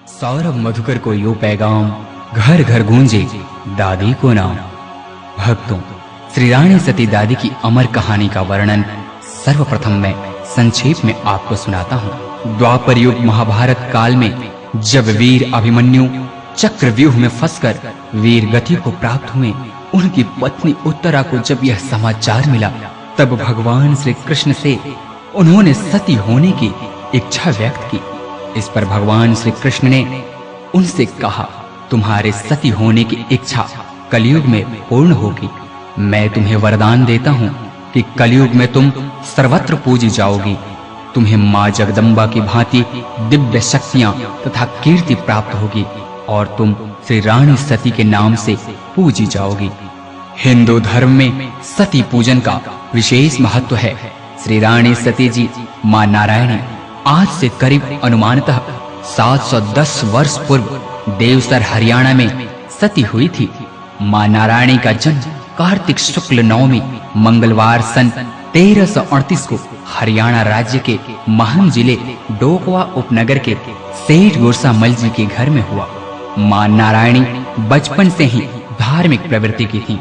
सौरभ मधुकर को यो पैगाम, घर घर गूंजे दादी को नाम। भक्तों, श्री रानी सती दादी की अमर कहानी का वर्णन सर्वप्रथम मैं संक्षेप में आपको सुनाता हूँ। द्वापर युग महाभारत काल में जब वीर अभिमन्यु चक्रव्यूह में फंसकर वीर गति को प्राप्त हुए, उनकी पत्नी उत्तरा को जब यह समाचार मिला, तब भगवान श्री कृष्ण से उन्होंने सती होने की इच्छा व्यक्त की। इस पर भगवान श्री कृष्ण ने उनसे कहा, तुम्हारे सती होने की इच्छा कलयुग में पूर्ण होगी। मैं तुम्हें वरदान देता हूँ कि कलयुग में तुम सर्वत्र पूजी जाओगी। तुम्हें माँ जगदम्बा की भांति दिव्य शक्तियां तथा कीर्ति प्राप्त होगी और तुम श्री रानी सती के नाम से पूजी जाओगी। हिंदू धर्म में सती पूजन का विशेष महत्व है। श्री रानी सती जी माँ नारायणी आज से करीब अनुमानतः 710 वर्ष पूर्व देवसर हरियाणा में सती हुई थी। माँ नारायणी का जन्म कार्तिक शुक्ल नवमी मंगलवार सन 1338 को हरियाणा राज्य के महम जिले डोकवा उपनगर के सेठ गुरसा मल जी के घर में हुआ। माँ नारायणी बचपन से ही धार्मिक प्रवृत्ति की थी।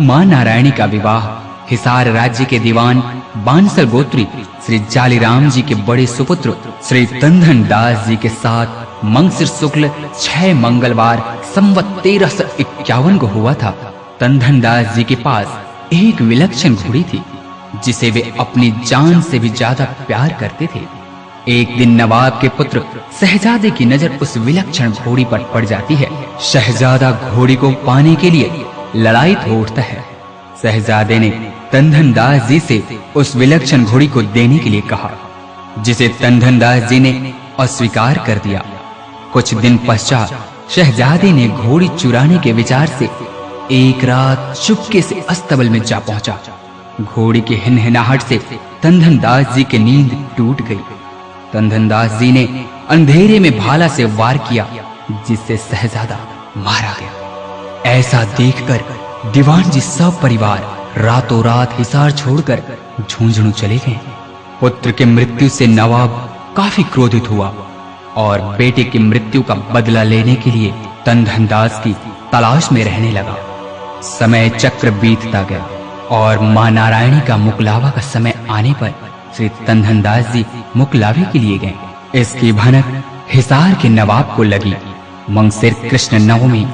माँ नारायणी का विवाह हिसार राज्य के दीवान बांसल गोत्री श्री जालीराम जी के बड़े सुपुत्र श्री तंधन दास जी के साथ मंगसिर शुक्ल 6 मंगलवार संवत 1351 को हुआ था। तंधन दास जी के पास एक विलक्षण घोड़ी थी जिसे वे अपनी जान से भी ज्यादा प्यार करते थे। एक दिन नवाब के पुत्र शहजादे की नजर उस विलक्षण घोड़ी पर पड़ जाती है। शहजादा घोड़ी को पाने के लिए ललायित हो उठता है। शहजादे ने तंधन दास जी से उस विलक्षण घोड़ी को देने के लिए कहा, जिसे तंधन दास जी ने अस्वीकार कर दिया। कुछ दिन पश्चात शहजादे ने घोड़ी चुराने के विचार से एक रात चुपके से अस्तबल में जा पहुंचा। घोड़ी के हिनहिनाहट से तंधन दास जी की नींद टूट गई। तंधन दास जी ने अंधेरे में भाला से वार किया, जिससे शहजादा मारा गया। ऐसा देखकर दीवान जी सब परिवार रातों रात हिसार छोड़कर झुंझुनू चले गए। पुत्र की मृत्यु से नवाब काफी क्रोधित हुआ और बेटे की मृत्यु का बदला लेने के लिए तंधन दास की तलाश में रहने लगा। समय चक्र बीतता गया और माँ नारायणी का मुकलावा का समय आने पर श्री तंधन दास जी मुकलावे के लिए गए। इसकी भनक हिसार के नवाब को लगी। मंगसिर कृष्ण नवमी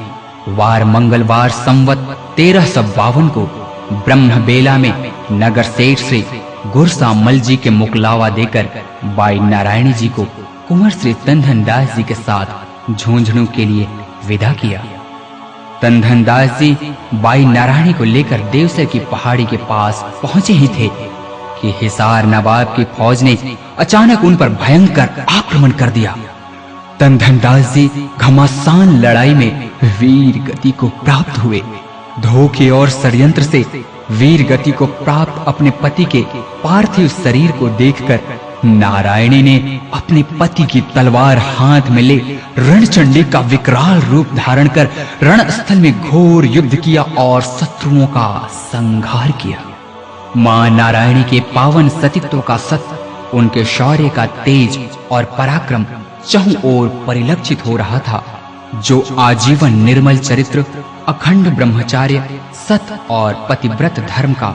वार मंगलवार संवत 1352 को ब्रह्म बेला में नगर सेठ श्री गुरसा मल जी के मुकलावा देकर बाई नारायणी जी को कुंवर श्री तंधन दास जी के साथ झुंझुनू के लिए विदा किया। तंधन दास जी बाई नारायणी को लेकर देवसर की पहाड़ी के पास पहुंचे ही थे कि हिसार नवाब की फौज ने अचानक उन पर भयंकर आक्रमण कर दिया। तंधन दास जी घमासान लड़ाई में वीर गति को प्राप्त हुए। धोखे और षड्यंत्र से वीर गति को प्राप्त अपने पति के पार्थिव शरीर को देखकर नारायणी ने अपने पति की तलवार हाथ में ले रणचंडी का विकराल रूप धारण कर रणस्थल में घोर युद्ध किया और शत्रुओं का संहार किया। मां नारायणी के पावन सतीत्व का सत्य, उनके शौर्य का तेज और पराक्रम चहुं ओर परिलक्षित हो रहा था, जो आजीवन निर्मल चरित्र, अखंड ब्रह्मचार्य, सत और पतिव्रत धर्म का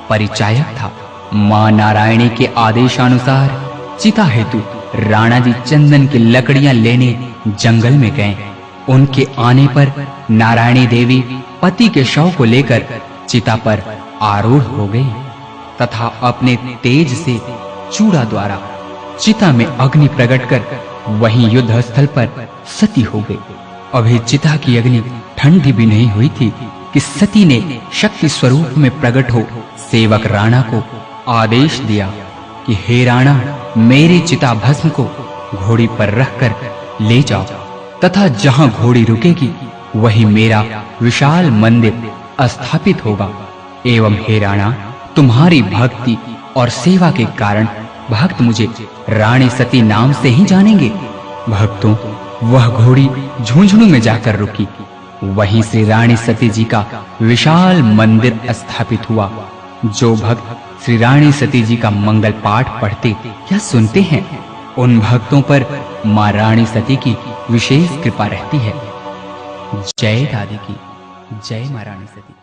परिचायक था। मां नारायणी के आदेशानुसार चिता हेतु राणा जी चंदन की लकड़ियां लेने जंगल में गए। उनके आने पर नारायणी देवी पति के शव को लेकर चिता पर आरूढ़ हो गई तथा अपने तेज से चूड़ा द्वारा चिता में अग्नि प्रकट कर वहीं युद्ध स्थल पर सती हो गई। अभी चिता की अग्नि ठंडी भी नहीं हुई थी कि सती ने शक्ति स्वरूप में प्रकट हो सेवक राणा को आदेश दिया कि हे राणा, मेरी चिता भस्म को घोड़ी पर रखकर ले जाओ तथा जहां घोड़ी रुकेगी वहीं मेरा विशाल मंदिर स्थापित होगा। एवं हे राणा, तुम्हारी भक्ति और सेवा के कारण भक्त मुझे रानी सती नाम से ही जानेंगे। भक्तों, वह घोड़ी झुंझुनू में जाकर रुकी। वहीं से रानी सती जी का विशाल मंदिर स्थापित हुआ। जो भक्त श्री रानी सती जी का मंगल पाठ पढ़ते या सुनते हैं, उन भक्तों पर मां रानी सती की विशेष कृपा रहती है। जय दादी की जय महारानी सती।